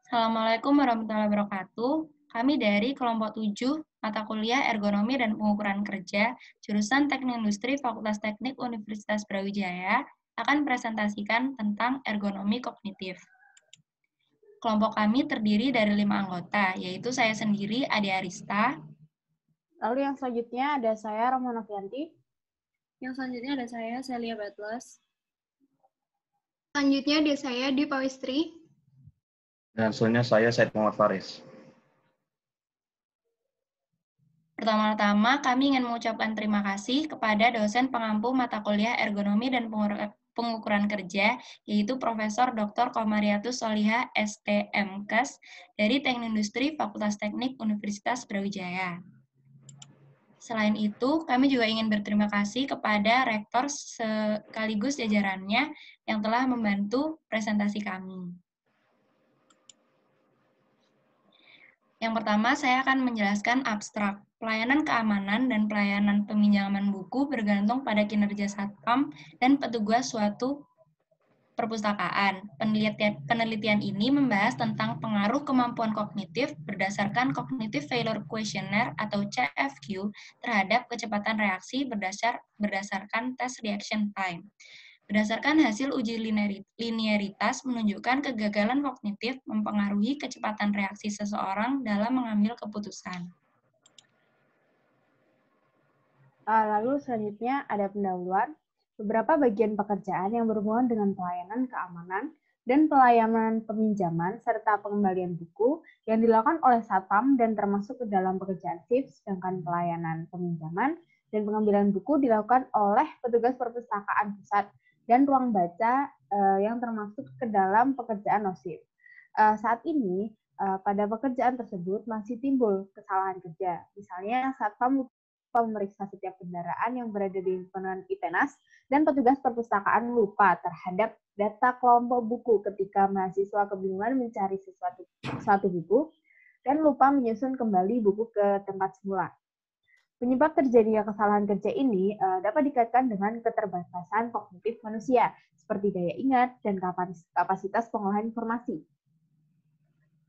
Assalamualaikum warahmatullahi wabarakatuh. Kami dari kelompok 7 mata kuliah Ergonomi dan Pengukuran Kerja, jurusan Teknik Industri Fakultas Teknik Universitas Brawijaya, akan presentasikan tentang ergonomi kognitif. Kelompok kami terdiri dari 5 anggota, yaitu saya sendiri, Ade Arista. Lalu yang selanjutnya ada saya, Romo Novianti. Yang selanjutnya ada saya, Celia Batles. Selanjutnya ada saya, Dwi Pawistri. Dan selanjutnya saya, Said Muhammad Faris. Pertama-tama, kami ingin mengucapkan terima kasih kepada dosen pengampu mata kuliah Ergonomi dan Pengukuran Kerja, yaitu Profesor Dr. Komariatus Solihah, STMKes, dari Teknik Industri Fakultas Teknik Universitas Brawijaya. Selain itu, kami juga ingin berterima kasih kepada Rektor sekaligus jajarannya yang telah membantu presentasi kami. Yang pertama, saya akan menjelaskan abstrak. Pelayanan keamanan dan pelayanan peminjaman buku bergantung pada kinerja satpam dan petugas suatu perpustakaan. Penelitian ini membahas tentang pengaruh kemampuan kognitif berdasarkan Cognitive Failure Questionnaire atau CFQ terhadap kecepatan reaksi berdasarkan Test Reaction Time. Berdasarkan hasil uji linearitas menunjukkan kegagalan kognitif mempengaruhi kecepatan reaksi seseorang dalam mengambil keputusan. Lalu selanjutnya ada pendahuluan. Beberapa bagian pekerjaan yang berhubungan dengan pelayanan keamanan dan pelayanan peminjaman serta pengembalian buku yang dilakukan oleh satpam dan termasuk ke dalam pekerjaan shift, sedangkan pelayanan peminjaman dan pengambilan buku dilakukan oleh petugas perpustakaan pusat dan ruang baca yang termasuk ke dalam pekerjaan no-shift. Saat ini pada pekerjaan tersebut masih timbul kesalahan kerja. Misalnya satpam memeriksa setiap kendaraan yang berada di lingkungan ITENAS dan petugas perpustakaan lupa terhadap data kelompok buku ketika mahasiswa kebingungan mencari suatu buku dan lupa menyusun kembali buku ke tempat semula. Penyebab terjadinya kesalahan kerja ini dapat dikaitkan dengan keterbatasan kognitif manusia, seperti daya ingat dan kapasitas pengolahan informasi.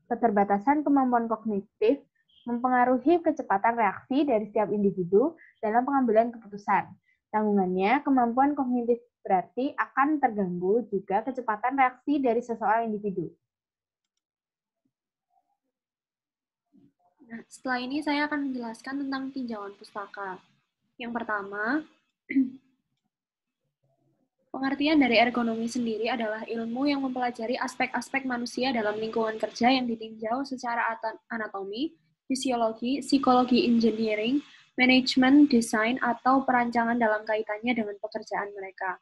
Keterbatasan kemampuan kognitif mempengaruhi kecepatan reaksi dari setiap individu dalam pengambilan keputusan. Tanggungannya, kemampuan kognitif berarti akan terganggu juga kecepatan reaksi dari seseorang individu. Nah, setelah ini saya akan menjelaskan tentang tinjauan pustaka. Yang pertama, pengertian dari ergonomi sendiri adalah ilmu yang mempelajari aspek-aspek manusia dalam lingkungan kerja yang ditinjau secara anatomi, fisiologi, psikologi engineering, manajemen, desain, atau perancangan dalam kaitannya dengan pekerjaan mereka.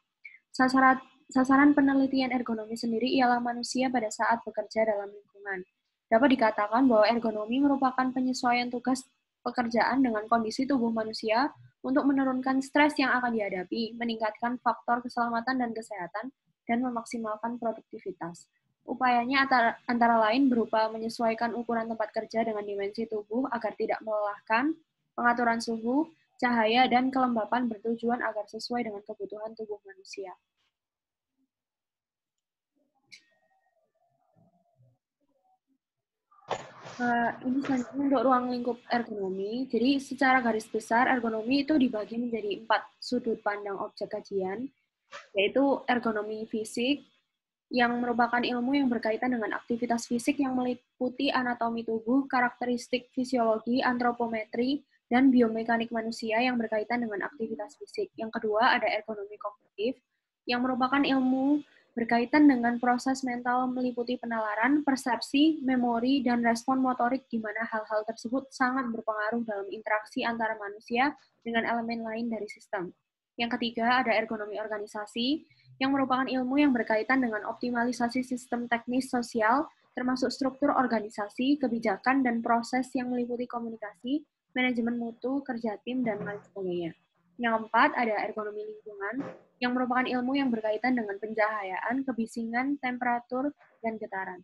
Sasaran penelitian ergonomi sendiri ialah manusia pada saat bekerja dalam lingkungan. Dapat dikatakan bahwa ergonomi merupakan penyesuaian tugas pekerjaan dengan kondisi tubuh manusia untuk menurunkan stres yang akan dihadapi, meningkatkan faktor keselamatan dan kesehatan, dan memaksimalkan produktivitas. Upayanya antara lain berupa menyesuaikan ukuran tempat kerja dengan dimensi tubuh agar tidak melelahkan, pengaturan suhu, cahaya, dan kelembapan bertujuan agar sesuai dengan kebutuhan tubuh manusia. Ini selanjutnya untuk ruang lingkup ergonomi. Jadi secara garis besar ergonomi itu dibagi menjadi 4 sudut pandang objek kajian, yaitu ergonomi fisik, yang merupakan ilmu yang berkaitan dengan aktivitas fisik yang meliputi anatomi tubuh, karakteristik fisiologi, antropometri, dan biomekanik manusia yang berkaitan dengan aktivitas fisik. Yang kedua ada ergonomi kognitif, yang merupakan ilmu berkaitan dengan proses mental meliputi penalaran, persepsi, memori, dan respon motorik di mana hal-hal tersebut sangat berpengaruh dalam interaksi antara manusia dengan elemen lain dari sistem. Yang ketiga ada ergonomi organisasi, yang merupakan ilmu yang berkaitan dengan optimalisasi sistem teknis sosial, termasuk struktur organisasi, kebijakan, dan proses yang meliputi komunikasi, manajemen mutu, kerja tim, dan lain sebagainya. Yang keempat, ada ergonomi lingkungan, yang merupakan ilmu yang berkaitan dengan pencahayaan, kebisingan, temperatur, dan getaran.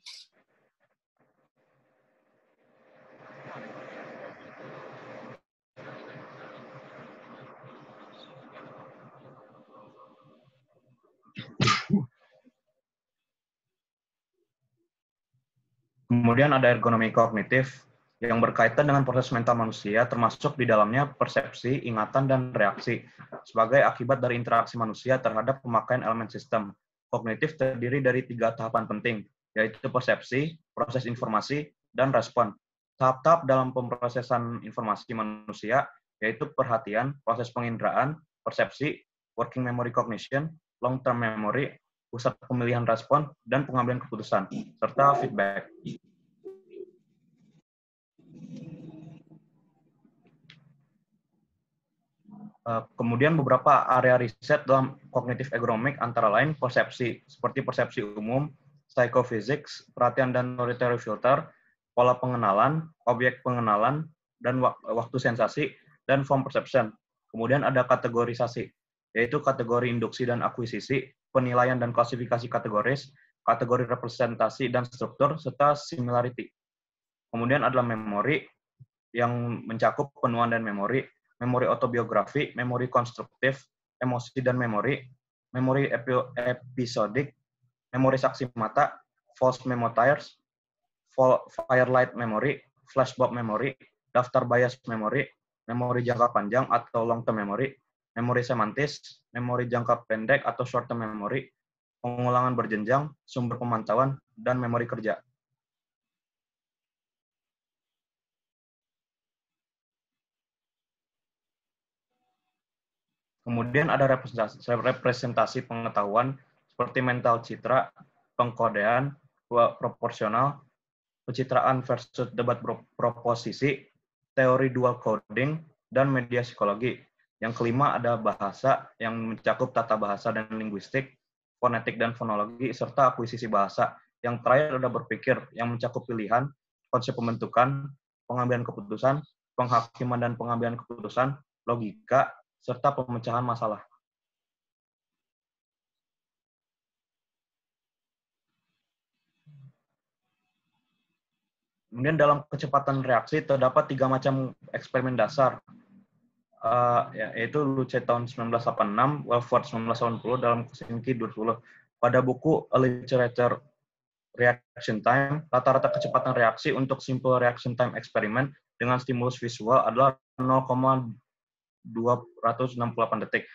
Kemudian ada ergonomi kognitif yang berkaitan dengan proses mental manusia, termasuk di dalamnya persepsi, ingatan, dan reaksi sebagai akibat dari interaksi manusia terhadap pemakaian elemen sistem. Kognitif terdiri dari 3 tahapan penting, yaitu persepsi, proses informasi, dan respon. Tahap-tahap dalam pemrosesan informasi manusia, yaitu perhatian, proses penginderaan, persepsi, working memory cognition, long-term memory, pusat pemilihan respon, dan pengambilan keputusan, serta feedback. Kemudian beberapa area riset dalam kognitif ergonomik antara lain persepsi, seperti persepsi umum, psychophysics, perhatian dan auditory filter, pola pengenalan, objek pengenalan, dan waktu sensasi, dan form perception. Kemudian ada kategorisasi, yaitu kategori induksi dan akuisisi, penilaian dan klasifikasi kategoris, kategori representasi dan struktur, serta similarity. Kemudian adalah memori yang mencakup penuaan dan memori autobiografi, memori konstruktif, emosi dan memori episodik, memori saksi mata, false memoirs, firelight memory, flashbulb memory, daftar bias memory, memori jangka panjang atau long term memory, memori semantis, memori jangka pendek atau short term memory, pengulangan berjenjang, sumber pemantauan, dan memori kerja. Kemudian ada representasi pengetahuan seperti mental citra, pengkodean, proporsional, pencitraan versus debat proposisi, teori dual coding, dan media psikologi. Yang kelima ada bahasa yang mencakup tata bahasa dan linguistik, fonetik dan fonologi, serta akuisisi bahasa. Yang terakhir ada berpikir yang mencakup pilihan, konsep pembentukan, pengambilan keputusan, penghakiman dan pengambilan keputusan, logika, serta pemecahan masalah. Kemudian dalam kecepatan reaksi terdapat 3 macam eksperimen dasar, yaitu Luce tahun 1986, Welford 1980 dalam Kuczynski 20. Pada buku A Literature Reaction Time, rata-rata kecepatan reaksi untuk simple reaction time eksperimen dengan stimulus visual adalah 0,268 detik.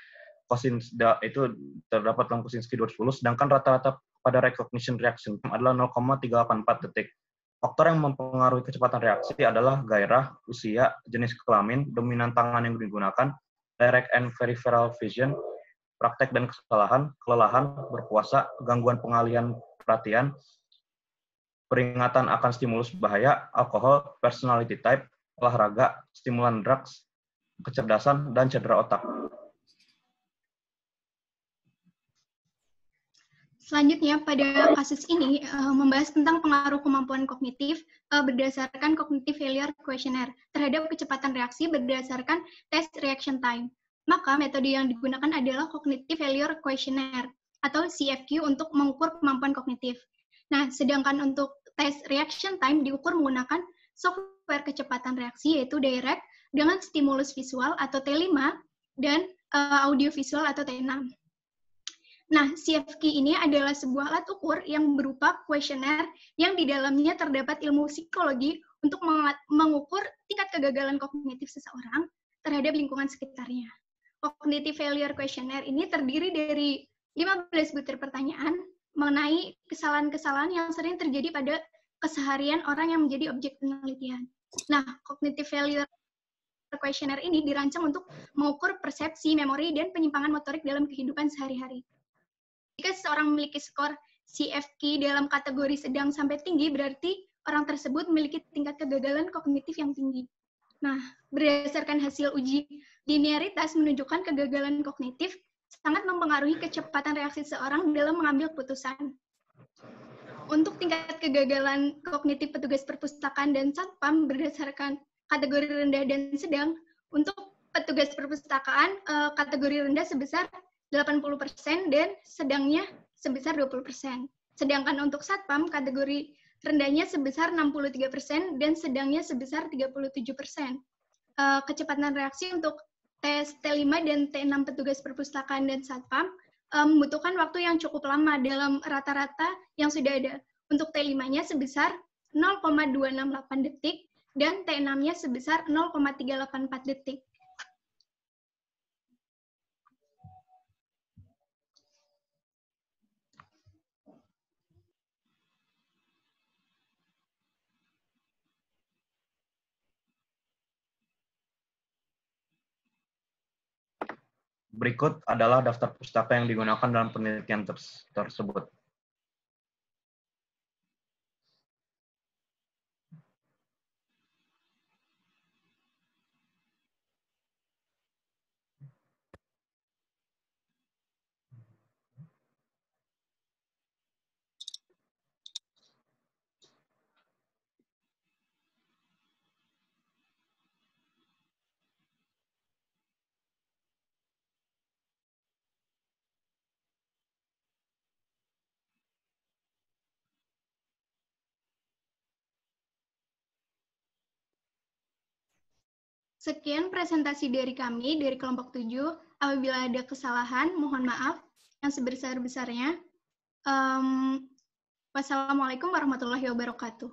Itu terdapat dalam Kuczynski 20, sedangkan rata-rata pada recognition reaction time adalah 0,384 detik. Faktor yang mempengaruhi kecepatan reaksi adalah gairah, usia, jenis kelamin, dominan tangan yang digunakan, direct and peripheral vision, praktek dan kesalahan, kelelahan, berpuasa, gangguan pengalihan perhatian, peringatan akan stimulus bahaya, alkohol, personality type, olahraga, stimulan drugs, kecerdasan, dan cedera otak. Selanjutnya, pada kasus ini membahas tentang pengaruh kemampuan kognitif berdasarkan Cognitive Failure Questionnaire terhadap kecepatan reaksi berdasarkan Test Reaction Time. Maka metode yang digunakan adalah Cognitive Failure Questionnaire atau CFQ untuk mengukur kemampuan kognitif. Nah, sedangkan untuk Test Reaction Time diukur menggunakan software kecepatan reaksi yaitu Direct dengan stimulus visual atau T5 dan audio visual atau T6. Nah, CFQ ini adalah sebuah alat ukur yang berupa kuesioner yang di dalamnya terdapat ilmu psikologi untuk mengukur tingkat kegagalan kognitif seseorang terhadap lingkungan sekitarnya. Cognitive Failure Questionnaire ini terdiri dari 15 butir pertanyaan mengenai kesalahan-kesalahan yang sering terjadi pada keseharian orang yang menjadi objek penelitian. Nah, Cognitive Failure Questionnaire ini dirancang untuk mengukur persepsi, memori, dan penyimpangan motorik dalam kehidupan sehari-hari. Jika seseorang memiliki skor CFQ dalam kategori sedang sampai tinggi, berarti orang tersebut memiliki tingkat kegagalan kognitif yang tinggi. Nah, berdasarkan hasil uji linearitas menunjukkan kegagalan kognitif sangat mempengaruhi kecepatan reaksi seseorang dalam mengambil keputusan. Untuk tingkat kegagalan kognitif petugas perpustakaan dan satpam berdasarkan kategori rendah dan sedang, untuk petugas perpustakaan kategori rendah sebesar 80% dan sedangnya sebesar 20%. Sedangkan untuk satpam kategori rendahnya sebesar 63% dan sedangnya sebesar 37%. Kecepatan reaksi untuk tes T5 dan T6 petugas perpustakaan dan satpam membutuhkan waktu yang cukup lama dalam rata-rata yang sudah ada. Untuk T5-nya sebesar 0,268 detik dan T6-nya sebesar 0,384 detik. Berikut adalah daftar pustaka yang digunakan dalam penelitian tersebut. Sekian presentasi dari kami, dari kelompok 7. Apabila ada kesalahan, mohon maaf yang sebesar-besarnya. Wassalamualaikum warahmatullahi wabarakatuh.